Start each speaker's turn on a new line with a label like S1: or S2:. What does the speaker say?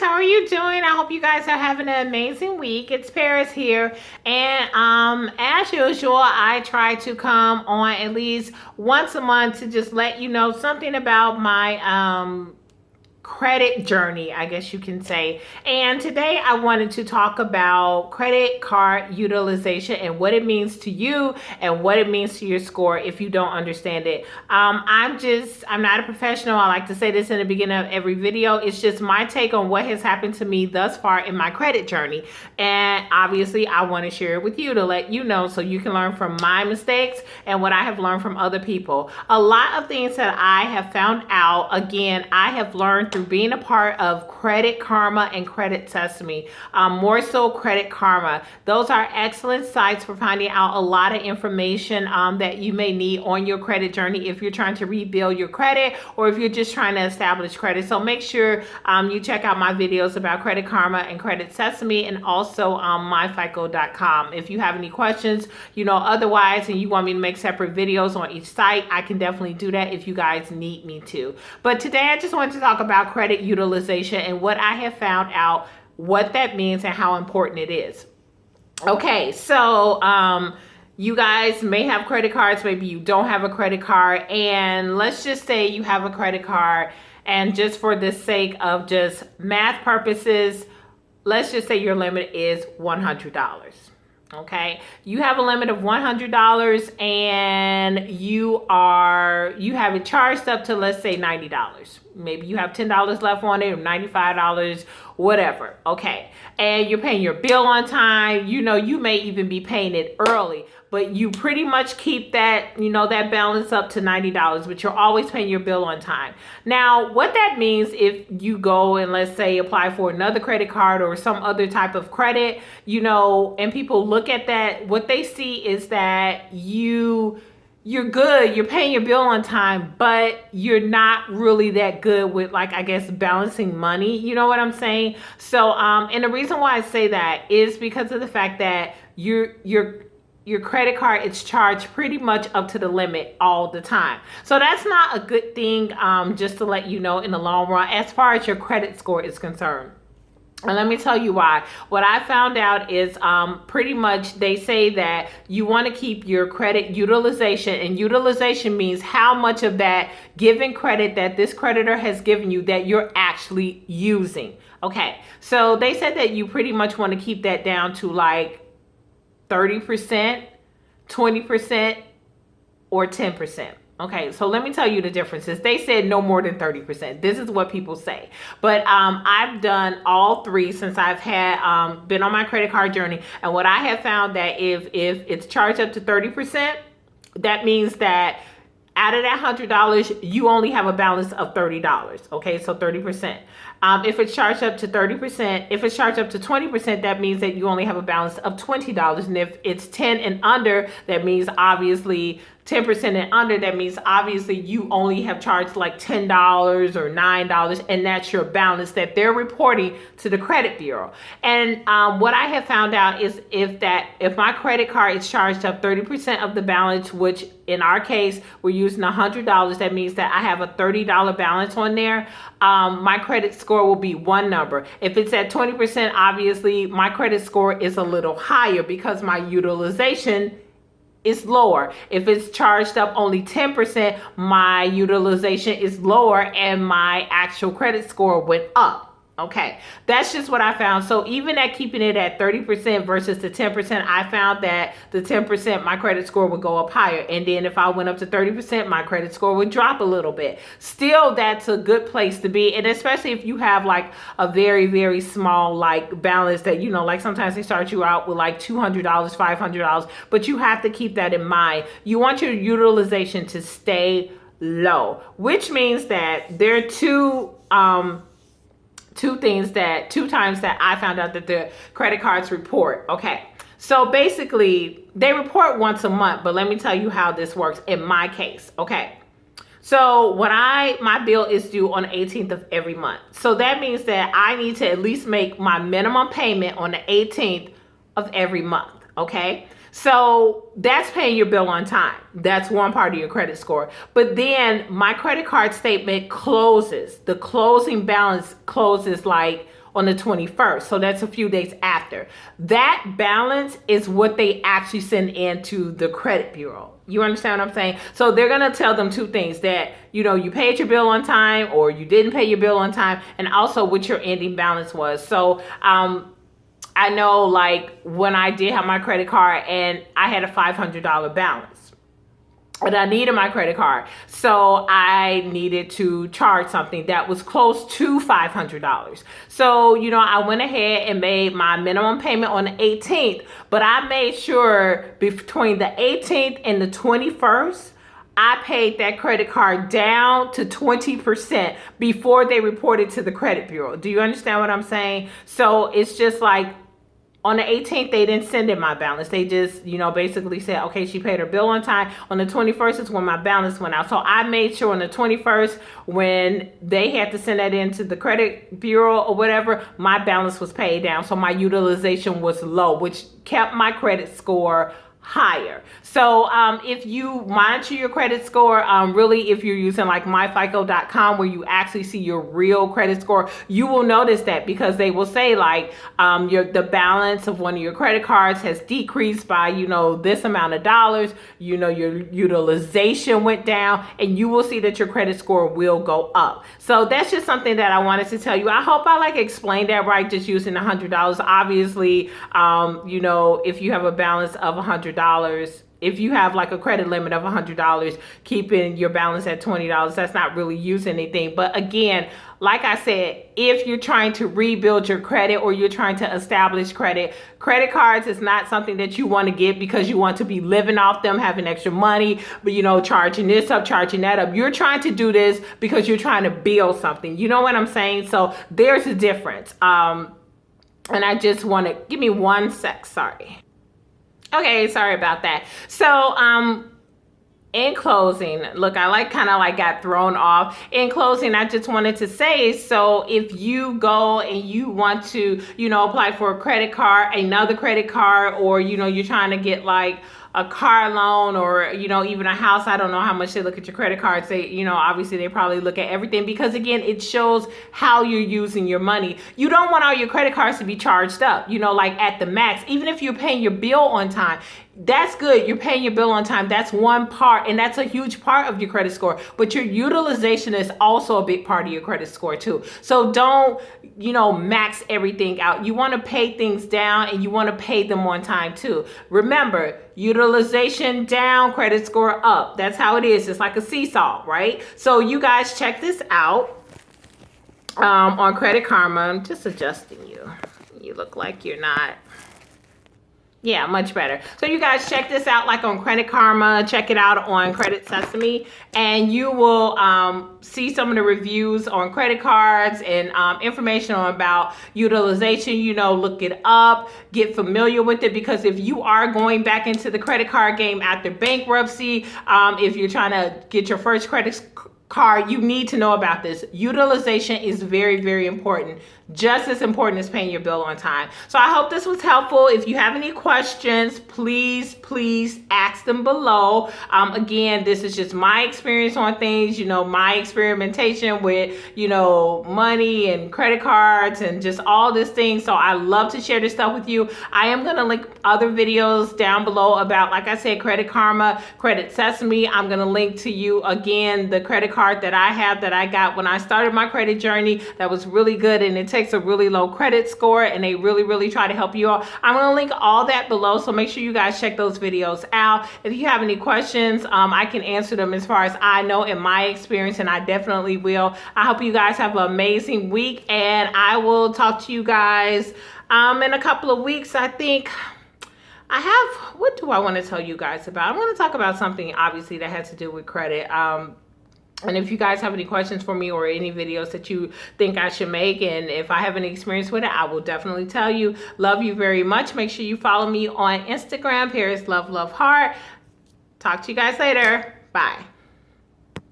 S1: How are you doing? I hope you guys are having an amazing week. It's Paris here, and as usual, I try to come on at least once a month to just let you know something about my credit journey, I guess you can say. And today I wanted to talk about credit card utilization and what it means to you and what it means to your score if you don't understand it. I'm not a professional. I like to say this in the beginning of every video. It's just my take on what has happened to me thus far in my credit journey. And obviously I want to share it with you to let you know so you can learn from my mistakes and what I have learned from other people. A lot of things that I have found out, again, I have learned through being a part of Credit Karma and Credit Sesame, more so Credit Karma. Those are excellent sites for finding out a lot of information that you may need on your credit journey if you're trying to rebuild your credit or if you're just trying to establish credit. So make sure you check out my videos about Credit Karma and Credit Sesame and also myfico.com. If you have any questions, otherwise, and you want me to make separate videos on each site, I can definitely do that if you guys need me to. But today I just wanted to talk about credit utilization and what I have found out, what that means and how important it is. Okay, so you guys may have credit cards, maybe you don't have a credit card, and let's just say you have a credit card, and just for the sake of just math purposes, let's just say your limit is $100. Okay, you have a limit of $100 and you have it charged up to, let's say, $90. Maybe you have $10 left on it, or $95, whatever. Okay, and you're paying your bill on time. You may even be paying it early, but you pretty much keep that, that balance up to $90, but you're always paying your bill on time. Now, what that means if you go and, let's say, apply for another credit card or some other type of credit, and people look at that, what they see is that you're good, you're paying your bill on time, but you're not really that good with, like, I guess, balancing money. You know what I'm saying? So, and the reason why I say that is because of the fact that your credit card is charged pretty much up to the limit all the time. So that's not a good thing, just to let you know in the long run as far as your credit score is concerned. And let me tell you why. What I found out is pretty much they say that you want to keep your credit utilization, and utilization means how much of that given credit that this creditor has given you that you're actually using. Okay, so they said that you pretty much want to keep that down to like 30%, 20%, or 10%. Okay, so let me tell you the differences. They said no more than 30%. This is what people say. But I've done all three since I've had been on my credit card journey. And what I have found that if it's charged up to 30%, that means that out of that $100, you only have a balance of $30. Okay, so 30%. If it's charged up to 30%, if it's charged up to 20%, that means that you only have a balance of $20. And if it's 10 and under, that means obviously 10% and under, that means obviously you only have charged like $10 or $9, and that's your balance that they're reporting to the credit bureau. And what I have found out is if my credit card is charged up 30% of the balance, which in our case we're using $100, that means that I have a $30 balance on there. My credit score will be one number. If it's at 20%, obviously my credit score is a little higher because my utilization is lower. If it's charged up only 10%, my utilization is lower and my actual credit score went up. Okay, that's just what I found. So even at keeping it at 30% versus the 10%, I found that the 10%, my credit score would go up higher. And then if I went up to 30%, my credit score would drop a little bit. Still, that's a good place to be. And especially if you have like a very, very small like balance that, like sometimes they start you out with like $200, $500, but you have to keep that in mind. You want your utilization to stay low, which means that there are two times that I found out that the credit cards report. Okay, so basically they report once a month, but let me tell you how this works in my case. Okay, so my bill is due on the 18th of every month. So that means that I need to at least make my minimum payment on the 18th of every month. Okay, So that's paying your bill on time. That's one part of your credit score. But then my credit card statement closes. The closing balance closes like on the 21st. So that's a few days after. That balance is what they actually send into the credit bureau. You understand what I'm saying? So they're going to tell them two things, that, you know, you paid your bill on time or you didn't pay your bill on time, and also what your ending balance was. So, I know, like, when I did have my credit card and I had a $500 balance, and I needed my credit card, so I needed to charge something that was close to $500. So, you know, I went ahead and made my minimum payment on the 18th, but I made sure between the 18th and the 21st, I paid that credit card down to 20% before they reported to the credit bureau. Do you understand what I'm saying? So it's just like, on the 18th, they didn't send in my balance. They just, you know, basically said, okay, she paid her bill on time. On the 21st is when my balance went out. So I made sure on the 21st, when they had to send that into the credit bureau or whatever, my balance was paid down. So my utilization was low, which kept my credit score higher. So if you monitor your credit score, really, if you're using like myfico.com, where you actually see your real credit score, you will notice that, because they will say like the balance of one of your credit cards has decreased by, you know, this amount of dollars, you know, your utilization went down, and you will see that your credit score will go up. So that's just something that I wanted to tell you. I hope I like explained that right, just using $100. Obviously, you know, if you have a balance of $100, if you have like a credit limit of $100, keeping your balance at $20, that's not really using anything. But again, like I said, if you're trying to rebuild your credit or you're trying to establish credit, credit cards is not something that you want to get because you want to be living off them, having extra money, but, you know, charging this up, charging that up. You're trying to do this because you're trying to build something. You know what I'm saying? So there's a difference. And I just want to, give me one sec, sorry. Okay, sorry about that. So, in closing, look, I kind of got thrown off. In closing, I just wanted to say, so if you go and you want to, you know, apply for a credit card, another credit card, or, you know, you're trying to get like a car loan, or, you know, even a house. I don't know how much they look at your credit cards. They, you know, obviously they probably look at everything, because again, it shows how you're using your money. You don't want all your credit cards to be charged up, you know, like at the max. Even if you're paying your bill on time, that's good. You're paying your bill on time. That's one part, and that's a huge part of your credit score. But your utilization is also a big part of your credit score too. So don't, you know, max everything out. You want to pay things down, and you want to pay them on time too. Remember, utilization down, credit score up. That's how it is. It's like a seesaw, right? So you guys check this out on Credit Karma. I'm just adjusting you. You look like you're not. Yeah, much better. So you guys check this out, like on Credit Karma, check it out on Credit Sesame, and you will see some of the reviews on credit cards and information about utilization. You know, look it up, get familiar with it, because if you are going back into the credit card game after bankruptcy, if you're trying to get your first credit card, you need to know about this. Utilization is very, very important. Just as important as paying your bill on time. So I hope this was helpful. If you have any questions, please ask them below. Again, this is just my experience on things, you know, my experimentation with, you know, money and credit cards and just all this thing. So I love to share this stuff with you. I am going to link other videos down below about, like I said, Credit Karma, Credit Sesame. I'm going to link to you again the credit card that I have, that I got when I started my credit journey, that was really good, and it takes a really low credit score, and they really try to help you out. I'm going to link all that below, so make sure you guys check those videos out. If you have any questions, I can answer them as far as I know in my experience, and I definitely will. I hope you guys have an amazing week, and I will talk to you guys in a couple of weeks. I think I have, what do I want to tell you guys about? I want to talk about something obviously that has to do with credit. And if you guys have any questions for me or any videos that you think I should make, and if I have any experience with it, I will definitely tell you. Love you very much. Make sure you follow me on Instagram, Paris Love Heart. Talk to you guys later. Bye.